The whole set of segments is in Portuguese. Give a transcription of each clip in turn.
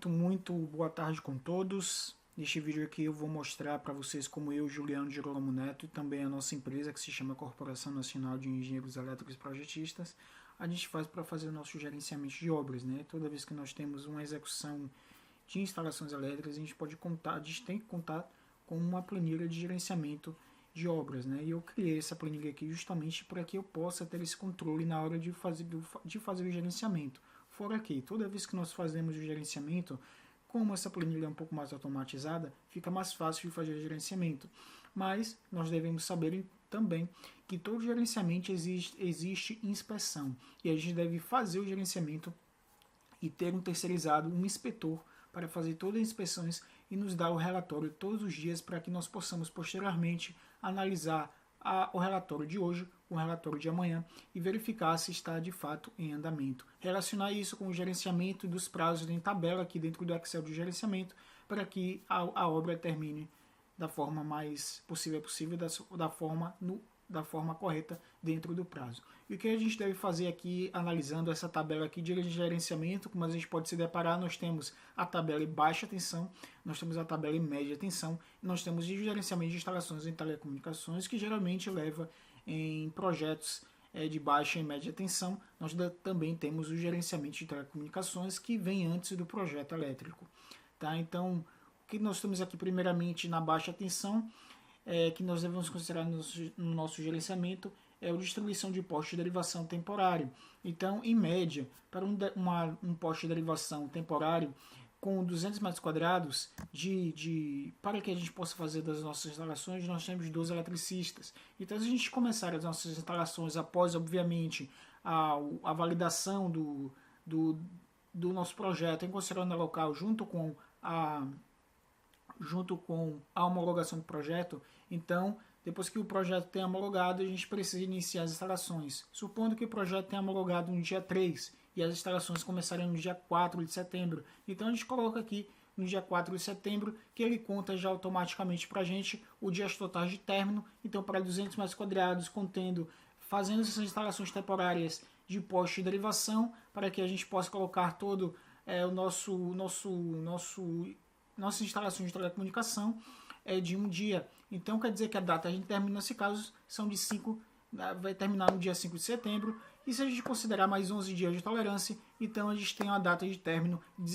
Muito boa tarde com todos. Neste vídeo aqui eu vou mostrar para vocês como eu, Juliano Girolamo Neto, e também a nossa empresa que se chama Corporação Nacional de Engenheiros Elétricos e Projetistas, a gente faz para fazer o nosso gerenciamento de obras, né? Toda vez que nós temos uma execução de instalações elétricas, a gente tem que contar com uma planilha de gerenciamento de obras, né? E eu criei essa planilha aqui justamente para que eu possa ter esse controle na hora de fazer o gerenciamento. Fora que toda vez que nós fazemos o gerenciamento, como essa planilha é um pouco mais automatizada, fica mais fácil de fazer o gerenciamento. Mas nós devemos saber também que todo gerenciamento existe inspeção. E a gente deve fazer o gerenciamento e ter um terceirizado, um inspetor, para fazer todas as inspeções e nos dar o relatório todos os dias para que nós possamos posteriormente analisar o relatório de hoje, o relatório de amanhã e verificar se está de fato em andamento. Relacionar isso com o gerenciamento dos prazos em tabela aqui dentro do Excel de gerenciamento para que a obra termine da forma mais possível, da forma correta dentro do prazo. E o que a gente deve fazer aqui, analisando essa tabela aqui de gerenciamento, como a gente pode se deparar, nós temos a tabela em baixa tensão, nós temos a tabela em média tensão, nós temos o gerenciamento de instalações em telecomunicações, que geralmente leva em projetos de baixa e média tensão. Nós também temos o gerenciamento de telecomunicações, que vem antes do projeto elétrico. Tá? Então, o que nós temos aqui primeiramente na baixa tensão, que nós devemos considerar no nosso gerenciamento, é a distribuição de poste de derivação temporário. Então, em média, para um poste de derivação temporário com 200 metros quadrados, para que a gente possa fazer das nossas instalações, nós temos 12 eletricistas. Então, se a gente começar as nossas instalações após, obviamente, a validação do nosso projeto em considerando local junto com a homologação do projeto, então, depois que o projeto tem homologado, a gente precisa iniciar as instalações. Supondo que o projeto tenha homologado no dia 3 e as instalações começarem no dia 4 de setembro. Então, a gente coloca aqui no dia 4 de setembro, que ele conta já automaticamente para a gente os dias totais de término. Então, para 200 metros quadrados, fazendo essas instalações temporárias de poste de derivação, para que a gente possa colocar todo nossas instalações de telecomunicação de um dia. Então quer dizer que a data de término nesse caso vai terminar no dia 5 de setembro. E se a gente considerar mais 11 dias de tolerância, então a gente tem uma data de término no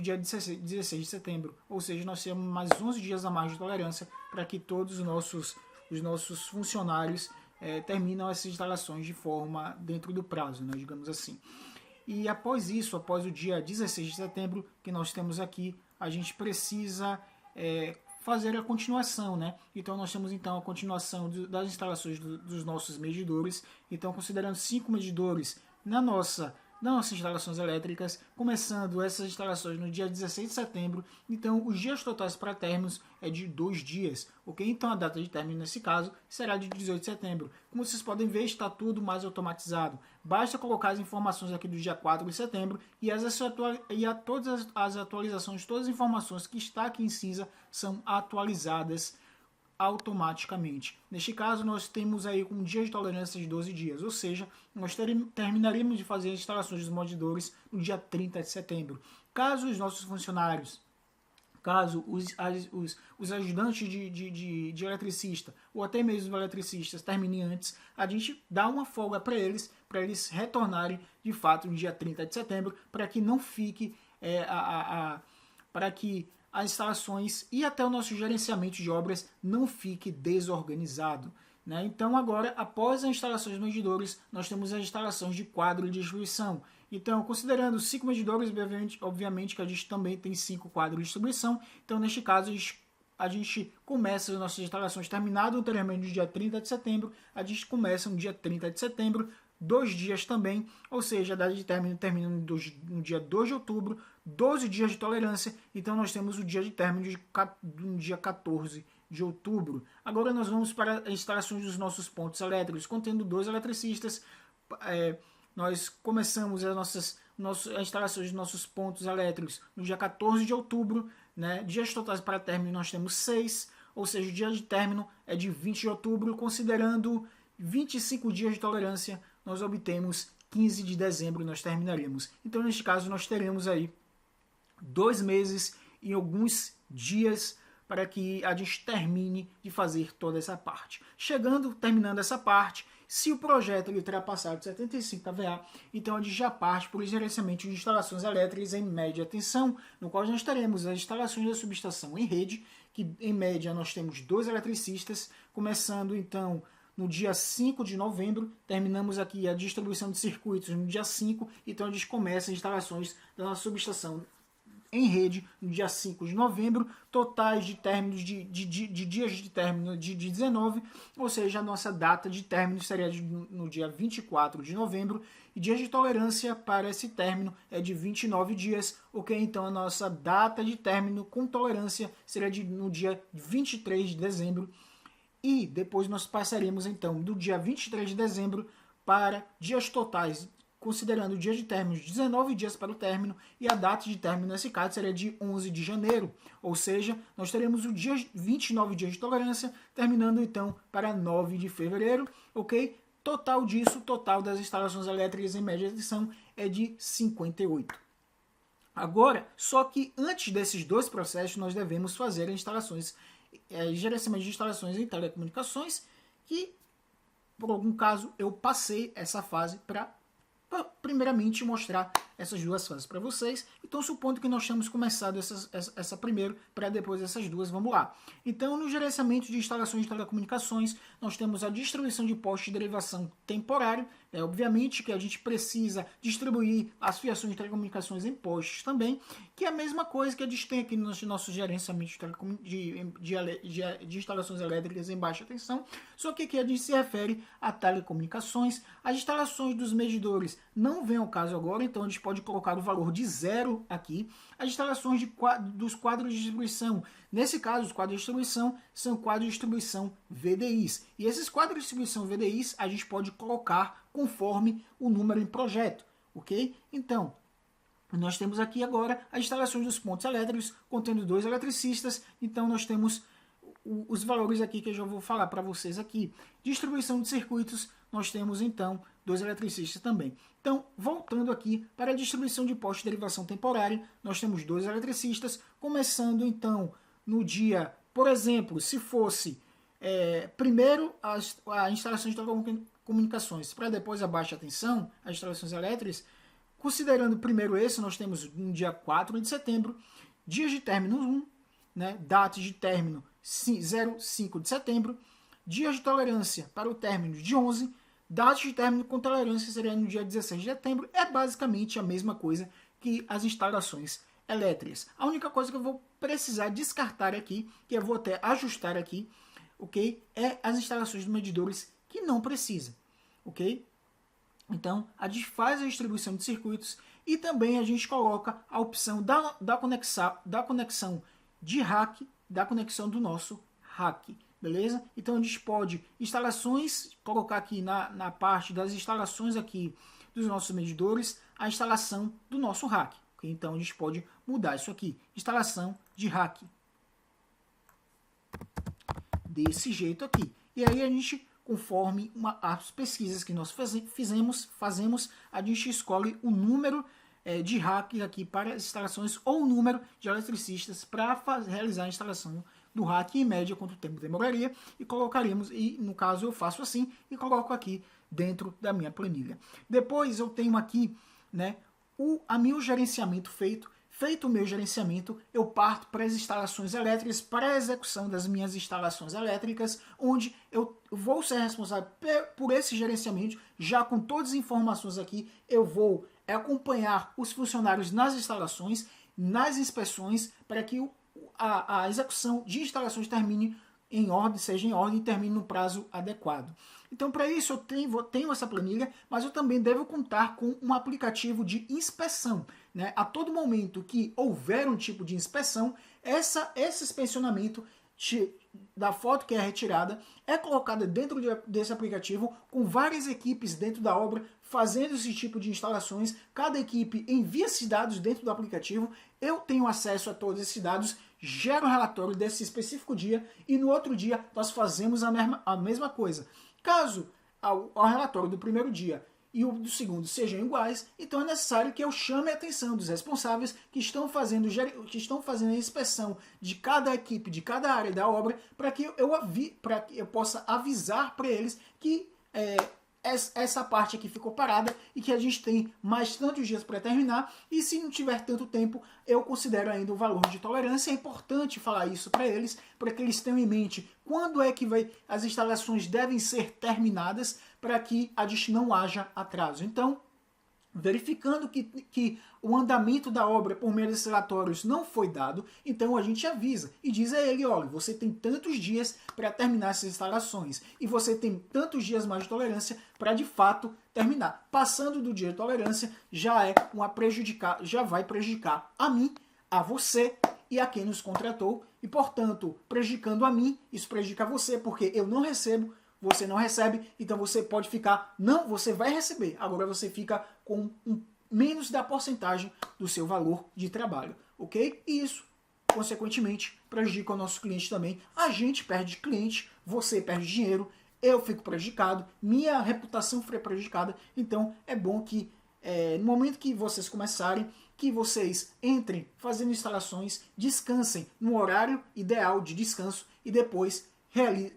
dia 16 de setembro. Ou seja, nós temos mais 11 dias a mais de tolerância para que todos os nossos funcionários terminam essas instalações de forma dentro do prazo, né, digamos assim. E após isso, após o dia 16 de setembro, que nós temos aqui, a gente precisa fazer a continuação, né? Então nós temos então a continuação das instalações dos nossos medidores. Então, considerando 5 medidores nas nossas instalações elétricas, começando essas instalações no dia 16 de setembro, então os dias totais para términos é de 2 dias, ok? Então a data de término nesse caso será de 18 de setembro. Como vocês podem ver, está tudo mais automatizado. Basta colocar as informações aqui do dia 4 de setembro e todas as atualizações, todas as informações que está aqui em cinza são atualizadas automaticamente. Neste caso, nós temos aí um dia de tolerância de 12 dias, ou seja, nós terminaríamos de fazer as instalações dos medidores no dia 30 de setembro. Caso os nossos funcionários, caso os ajudantes de eletricista, ou até mesmo os eletricistas terminem antes, a gente dá uma folga para eles retornarem de fato no dia 30 de setembro, para que não fique para que as instalações e até o nosso gerenciamento de obras não fique desorganizado, né? Então agora, após as instalações de medidores, nós temos as instalações de quadro de distribuição. Então, considerando 5 medidores, obviamente que a gente também tem 5 quadros de distribuição. Então, neste caso, a gente começa as nossas instalações terminado anteriormente no dia 30 de setembro, a gente começa no dia 30 de setembro, 2 dias também, ou seja, a data de término termina no dia 2 de outubro, 12 dias de tolerância, então nós temos o dia de término no dia 14 de outubro. Agora nós vamos para as instalações dos nossos pontos elétricos, contendo 2 eletricistas. Nós começamos as instalações dos nossos pontos elétricos no dia 14 de outubro, né? Dias totais para término nós temos 6, ou seja, o dia de término é de 20 de outubro, considerando 25 dias de tolerância, nós obtemos 15 de dezembro, nós terminaremos. Então, neste caso, nós teremos aí 2 meses e alguns dias para que a gente termine de fazer toda essa parte. Terminando essa parte, se o projeto ele ultrapassar de 75 kVA, então a gente já parte por gerenciamento de instalações elétricas em média tensão, no qual nós teremos as instalações da subestação em rede, que em média nós temos 2 eletricistas, começando então no dia 5 de novembro, terminamos aqui a distribuição de circuitos no dia 5, então a gente começa as instalações da nossa subestação em rede no dia 5 de novembro, totais de términos de dias de término de 19, ou seja, a nossa data de término seria no dia 24 de novembro, e dias de tolerância para esse término é de 29 dias, ok? Então a nossa data de término com tolerância seria no dia 23 de dezembro, e depois nós passaremos então do dia 23 de dezembro para dias totais, considerando o dia de término, 19 dias para o término, e a data de término nesse caso seria de 11 de janeiro, ou seja, nós teremos o dia 29 dias de tolerância, terminando então para 9 de fevereiro, ok? Total disso, total das instalações elétricas em média tensão é de 58. Agora, só que antes desses 2 processos, nós devemos fazer as instalações, gerenciamento de instalações em telecomunicações, que por algum caso eu passei essa fase para primeiramente mostrar essas 2 fases para vocês. Então, supondo que nós tenhamos começado essa primeiro, para depois essas 2, vamos lá. Então, no gerenciamento de instalações de telecomunicações, nós temos a distribuição de postos de derivação temporário. Obviamente que a gente precisa distribuir as fiações de telecomunicações em postos também, que é a mesma coisa que a gente tem aqui no nosso gerenciamento de instalações elétricas em baixa tensão, só que aqui a gente se refere a telecomunicações. As instalações dos medidores não vem ao caso agora, então a gente pode colocar o valor de 0 aqui. As instalações dos quadros de distribuição, nesse caso os quadros de distribuição são quadros de distribuição VDIs, e esses quadros de distribuição VDIs a gente pode colocar conforme o número em projeto, ok? Então, nós temos aqui agora as instalações dos pontos elétricos, contendo 2 eletricistas, então nós temos os valores aqui que eu já vou falar para vocês aqui. Distribuição de circuitos, nós temos então 2 eletricistas também. Então, voltando aqui para a distribuição de postos de derivação temporária, nós temos 2 eletricistas, começando então no dia, por exemplo, se fosse primeiro as instalações de telecomunicações, para depois a baixa tensão, as instalações elétricas, considerando primeiro esse, nós temos no dia 4 de setembro, dias de término 1, né, data de término 05 de setembro, dias de tolerância para o término de 11, data de término com tolerância seria no dia 16 de setembro, é basicamente a mesma coisa que as instalações elétricas. A única coisa que eu vou precisar descartar aqui, que eu vou até ajustar aqui, ok, é as instalações de medidores que não precisa, ok? Então, a gente faz a distribuição de circuitos e também a gente coloca a opção da conexão de rack, da conexão do nosso rack, beleza? Então, a gente pode colocar aqui na parte das instalações aqui dos nossos medidores, a instalação do nosso rack. Okay? Então, a gente pode mudar isso aqui, instalação de rack. Desse jeito aqui. E aí a gente, conforme as pesquisas que nós fazemos, a gente escolhe o número de racks aqui para as instalações ou o número de eletricistas para realizar a instalação do rack em média, quanto tempo demoraria, e colocaremos, e no caso eu faço assim, e coloco aqui dentro da minha planilha. Depois eu tenho aqui, né, o meu gerenciamento feito. Feito o meu gerenciamento, eu parto para as instalações elétricas, para a execução das minhas instalações elétricas, onde eu vou ser responsável por esse gerenciamento, já com todas as informações aqui, eu vou acompanhar os funcionários nas instalações, nas inspeções, para que a execução de instalações termine em ordem, seja em ordem e termine no prazo adequado. Então, para isso, eu tenho essa planilha, mas eu também devo contar com um aplicativo de inspeção. Né? A todo momento que houver um tipo de inspeção, esse inspecionamento da foto que é retirada é colocada dentro desse aplicativo, com várias equipes dentro da obra fazendo esse tipo de instalações. Cada equipe envia esses dados dentro do aplicativo, eu tenho acesso a todos esses dados, gero um relatório desse específico dia e no outro dia nós fazemos a mesma coisa. Caso ao relatório do primeiro dia e o do segundo sejam iguais, então é necessário que eu chame a atenção dos responsáveis que estão fazendo a inspeção de cada equipe, de cada área da obra, para que eu possa avisar para eles que essa parte aqui ficou parada e que a gente tem mais tantos dias para terminar, e se não tiver tanto tempo, eu considero ainda o valor de tolerância. É importante falar isso para eles, para que eles tenham em mente quando é que as instalações devem ser terminadas, para que a gente não haja atraso. Então, verificando que o andamento da obra por meio desses relatórios não foi dado, então a gente avisa e diz a ele, olha, você tem tantos dias para terminar essas instalações e você tem tantos dias mais de tolerância para de fato terminar. Passando do dia de tolerância já vai prejudicar a mim, a você e a quem nos contratou, e portanto, prejudicando a mim, isso prejudica você, porque eu não recebo, você não recebe, então você pode ficar, você vai receber, agora você fica com menos da porcentagem do seu valor de trabalho, ok? E isso, consequentemente, prejudica o nosso cliente também. A gente perde cliente, você perde dinheiro, eu fico prejudicado, minha reputação foi prejudicada, então é bom que no momento que vocês começarem, que vocês entrem fazendo instalações, descansem no horário ideal de descanso e depois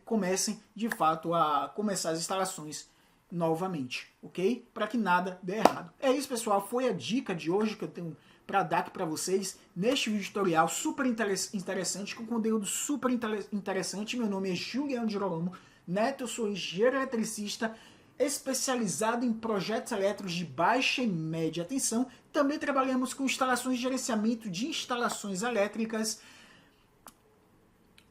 comecem de fato a começar as instalações novamente, ok? Para que nada dê errado. É isso, pessoal, foi a dica de hoje que eu tenho para dar aqui para vocês neste vídeo tutorial super interessante, com conteúdo super interessante. Meu nome é Juliano Girolamo Neto, eu sou engenheiro eletricista especializado em projetos elétricos de baixa e média tensão. Também trabalhamos com instalações de gerenciamento de instalações elétricas,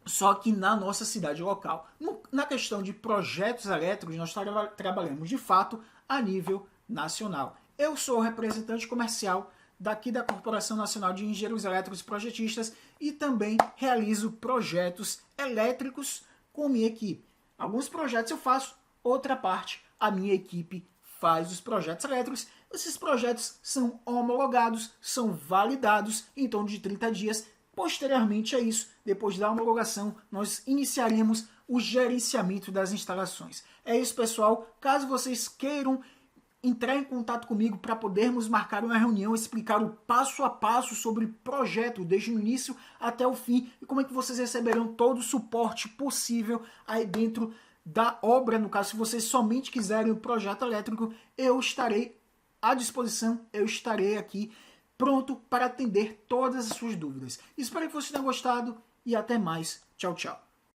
só que na nossa cidade local. Na questão de projetos elétricos, nós trabalhamos de fato a nível nacional. Eu sou representante comercial daqui da Corporação Nacional de Engenheiros Elétricos e Projetistas e também realizo projetos elétricos com minha equipe. Alguns projetos eu faço, outra parte a minha equipe faz os projetos elétricos. Esses projetos são homologados, são validados em torno de 30 dias. Posteriormente a isso, depois da homologação, nós iniciaremos o gerenciamento das instalações. É isso, pessoal. Caso vocês queiram entrar em contato comigo para podermos marcar uma reunião, explicar o passo a passo sobre o projeto, desde o início até o fim, e como é que vocês receberão todo o suporte possível aí dentro da obra, no caso, se vocês somente quiserem o projeto elétrico, eu estarei à disposição, eu estarei aqui pronto para atender todas as suas dúvidas. Espero que vocês tenham gostado e até mais. Tchau, tchau.